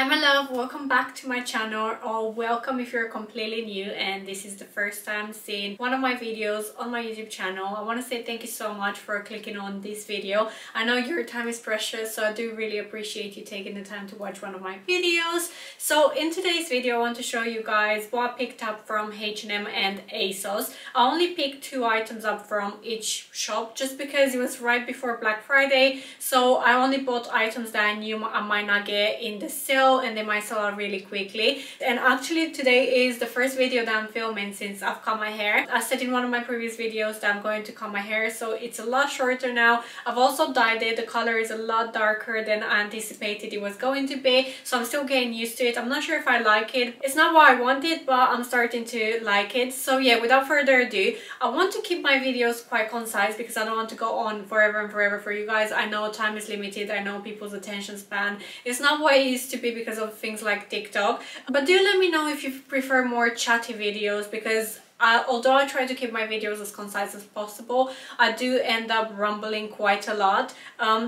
my love, welcome back to my channel, or welcome if you're completely new and this is the first time seeing one of my videos on my YouTube channel. I want to say thank you so much for clicking on this video. I know your time is precious, so I do really appreciate you taking the time to watch one of my videos. So in today's video I want to show you guys what I picked up from H&M and Asos. I only picked 2 items up from each shop just because it was right before Black Friday, so I only bought items that I knew I might not get in the sale and they might sell out really quickly. And actually today is the first video that I'm filming since I've cut my hair. I said in one of my previous videos that I'm going to cut my hair, so it's a lot shorter now. I've also dyed it. The color is a lot darker than I anticipated it was going to be, so I'm still getting used to it. I'm not sure if I like it. It's not what I wanted, but I'm starting to like it. So yeah, without further ado, I want to keep my videos quite concise because I don't want to go on forever and forever for you guys. I know time is limited. I know people's attention span is not what it used to be because of things like TikTok, but do let me know if you prefer more chatty videos, because although I try to keep my videos as concise as possible, I do end up rambling quite a lot.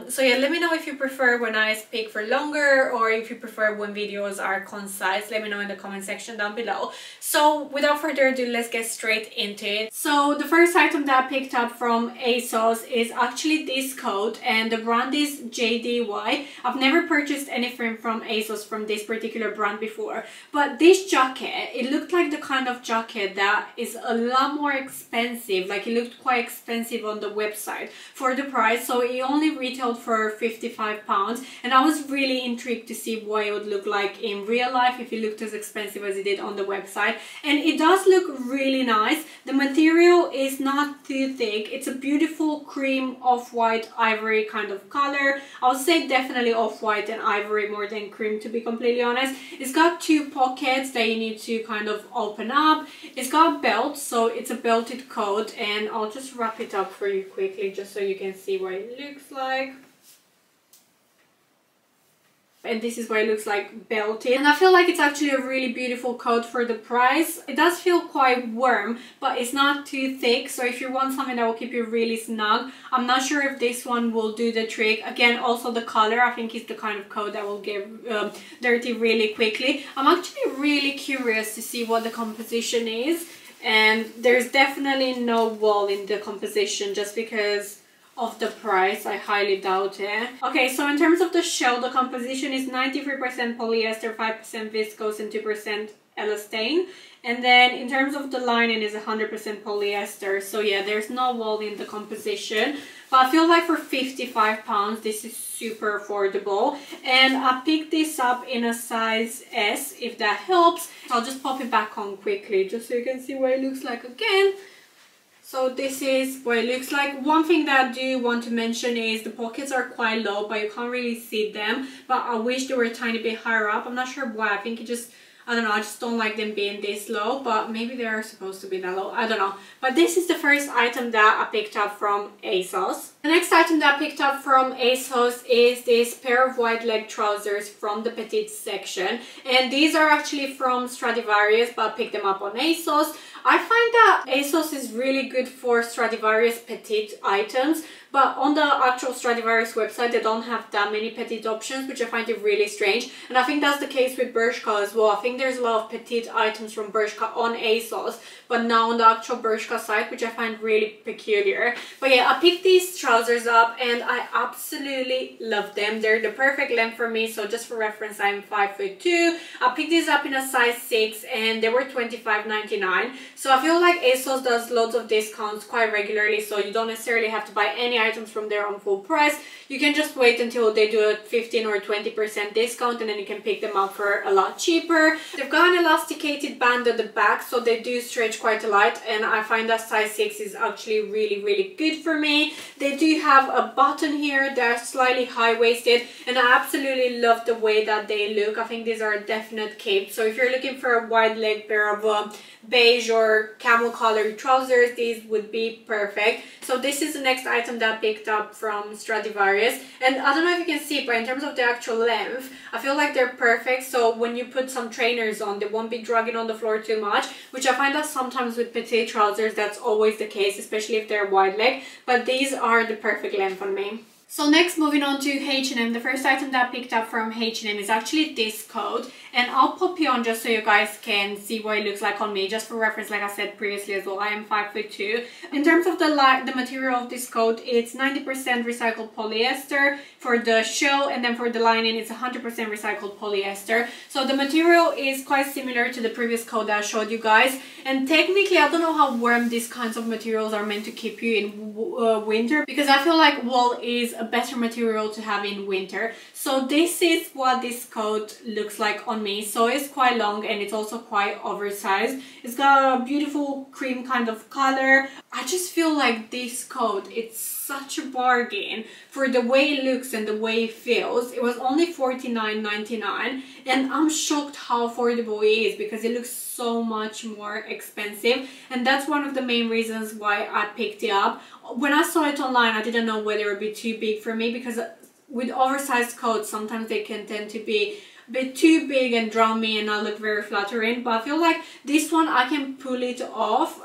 So yeah, let me know if you prefer when I speak for longer or if you prefer when videos are concise. Let me know in the comment section down below. So without further ado, let's get straight into it. So the first item that I picked up from Asos is actually this coat, and the brand is JDY. I've never purchased anything from Asos from this particular brand before, but this jacket, it looked like the kind of jacket that is a lot more expensive. Like, it looked quite expensive on the website for the price, so it only retailed for £55, and I was really intrigued to see what it would look like in real life if it looked as expensive as it did on the website. And it does look really nice. The material is not too thick. It's a beautiful cream off-white ivory kind of color. I would say definitely off-white and ivory more than cream, to be completely honest. It's got 2 pockets that you need to kind of open up. It's got belt, so it's a belted coat, and I'll just wrap it up for you quickly just so you can see what it looks like. And this is what it looks like belted, and I feel like it's actually a really beautiful coat for the price. It does feel quite warm, but it's not too thick, so if you want something that will keep you really snug, I'm not sure if this one will do the trick. Again, also the color, I think, is the kind of coat that will get dirty really quickly. I'm actually really curious to see what the composition is, and there's definitely no wool in the composition just because of the price. I highly doubt it. Okay, so in terms of the shell, the composition is 93% polyester, 5% viscose and 2% elastane. And then in terms of the lining is 100% polyester. So yeah, there's no wool in the composition. But I feel like for £55, this is super affordable. And I picked this up in a size S, if that helps. I'll just pop it back on quickly just so you can see what it looks like again. So this is what it looks like. One thing that I do want to mention is the pockets are quite low, but you can't really see them. But I wish they were a tiny bit higher up. I'm not sure why. I think it just, I don't know, I just don't like them being this low, but maybe they are supposed to be that low. I don't know. But this is the first item that I picked up from Asos. The next item that I picked up from Asos is this pair of wide leg trousers from the Petite section. And these are actually from Stradivarius, but I picked them up on Asos. I find that Asos is really good for Stradivarius Petite items, but on the actual Stradivarius website they don't have that many Petite options, which I find it really strange. And I think that's the case with Bershka as well. I think there's a lot of Petite items from Bershka on Asos, but not on the actual Bershka site, which I find really peculiar. But yeah, I picked these trousers up and I absolutely love them. They're the perfect length for me. So just for reference, I'm 5'2". I picked these up in a size 6 and they were £25.99. So I feel like Asos does loads of discounts quite regularly, so you don't necessarily have to buy any items from there on full price. You can just wait until they do a 15 or 20% discount and then you can pick them up for a lot cheaper. They've got an elasticated band at the back, so they do stretch quite a lot, and I find that size 6 is actually really good for me. They do have a button here. They're slightly high-waisted and I absolutely love the way that they look. I think these are a definite cape. So if you're looking for a wide leg pair of beige or camel colored trousers, these would be perfect. So this is the next item that I picked up from Stradivarius, and I don't know if you can see, but in terms of the actual length, I feel like they're perfect. So when you put some trainers on, they won't be dragging on the floor too much, which I find that sometimes with petite trousers that's always the case, especially if they're wide leg, but these are the perfect length on me. So next, moving on to H&M, the first item that I picked up from H&M is actually this coat, and I'll pop it on just so you guys can see what it looks like on me, just for reference. Like I said previously as well, I am 5'2". In terms of the material of this coat, it's 90% recycled polyester for the shell, and then for the lining it's 100% recycled polyester. So the material is quite similar to the previous coat that I showed you guys, and technically I don't know how warm these kinds of materials are meant to keep you in winter, because I feel like wool is a better material to have in winter. So this is what this coat looks like on me. So it's quite long and it's also quite oversized. It's got a beautiful cream kind of color. I just feel like this coat, it's such a bargain for the way it looks and the way it feels. It was only $49.99, and I'm shocked how affordable it is because it looks so much more expensive, and that's one of the main reasons why I picked it up. When I saw it online, I didn't know whether it would be too big for me, because with oversized coats sometimes they can tend to be a bit too big and draw me and not look very flattering, but I feel like this one I can pull it off.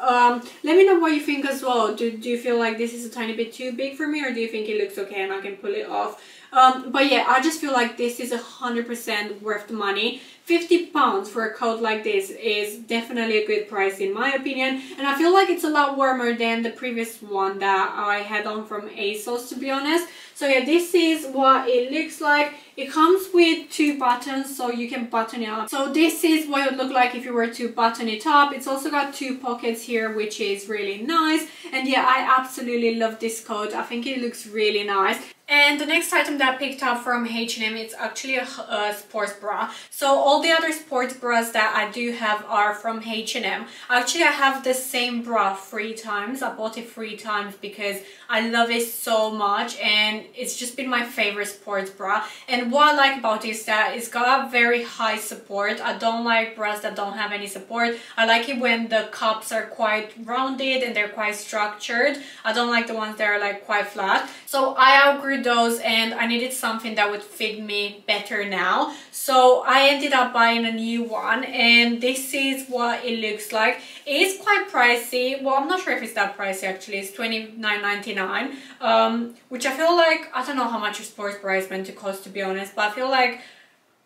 Let me know what you think as well. Do you feel like this is a tiny bit too big for me, or do you think it looks okay and I can pull it off? But yeah, I just feel like this is 100% worth the money. £50 for a coat like this is definitely a good price in my opinion, and I feel like it's a lot warmer than the previous one that I had on from Asos, to be honest. So yeah, this is what it looks like. It comes with 2 buttons, so you can button it up. So this is what it would look like if you were to button it up. It's also got 2 pockets here, which is really nice. And yeah, I absolutely love this coat. I think it looks really nice. And the next item that I picked up from H&M, it's actually a sports bra. So all the other sports bras that I do have are from H&M. Actually, I have the same bra 3 times. I bought it 3 times because I love it so much, and it's just been my favorite sports bra. And what I like about it is that it's got a very high support. I don't like bras that don't have any support. I like it when the cups are quite rounded and they're quite structured. I don't like the ones that are like quite flat. So I outgrew those, and I needed something that would fit me better now. So I ended up buying a new one, and this is what it looks like. It is quite pricey. Well, I'm not sure if it's that pricey actually. It's $29.99, which I feel like, I don't know how much a sports bra is meant to cost, to be honest, but I feel like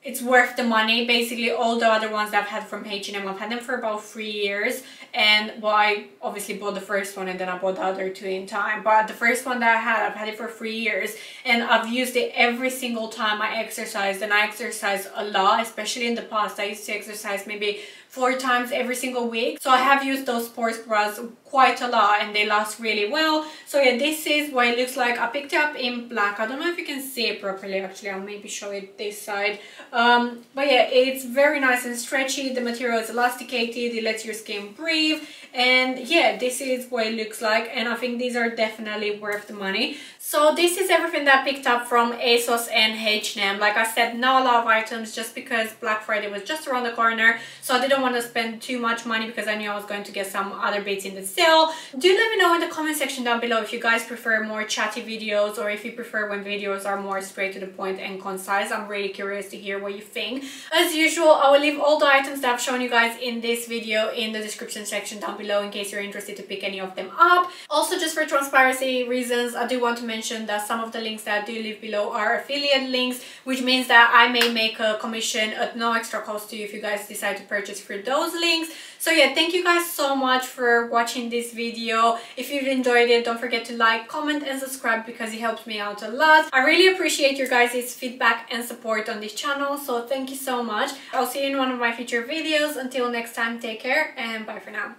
it's worth the money. Basically, all the other ones that I've had from H&M, I've had them for about 3 years. And well, I obviously bought the first one and then I bought the other 2 in time. But the first one that I've had it for 3 years. And I've used it every single time I exercised. And I exercise a lot, especially in the past. I used to exercise maybe 4 times every single week. So I have used those sports bras quite a lot, and they last really well. So yeah, this is what it looks like. I picked it up in black. I don't know if you can see it properly actually. I'll maybe show it this side. But yeah, it's very nice and stretchy. The material is elasticated. It lets your skin breathe. And yeah, this is what it looks like, and I think these are definitely worth the money. So this is everything that I picked up from Asos and H&M. Like I said, not a lot of items, just because Black Friday was just around the corner, so I didn't want to spend too much money because I knew I was going to get some other bits in the sale. Do let me know in the comment section down below if you guys prefer more chatty videos, or if you prefer when videos are more straight to the point and concise. I'm really curious to hear what you think. As usual, I will leave all the items that I've shown you guys in this video in the description section down below in case you're interested to pick any of them up. Also, just for transparency reasons, I do want to mention that some of the links that I do leave below are affiliate links, which means that I may make a commission at no extra cost to you if you guys decide to purchase through those links. So yeah, thank you guys so much for watching this video. If you've enjoyed it, don't forget to like, comment and subscribe because it helps me out a lot. I really appreciate your guys' feedback and support on this channel, so thank you so much. I'll see you in one of my future videos. Until next time, take care and bye for now.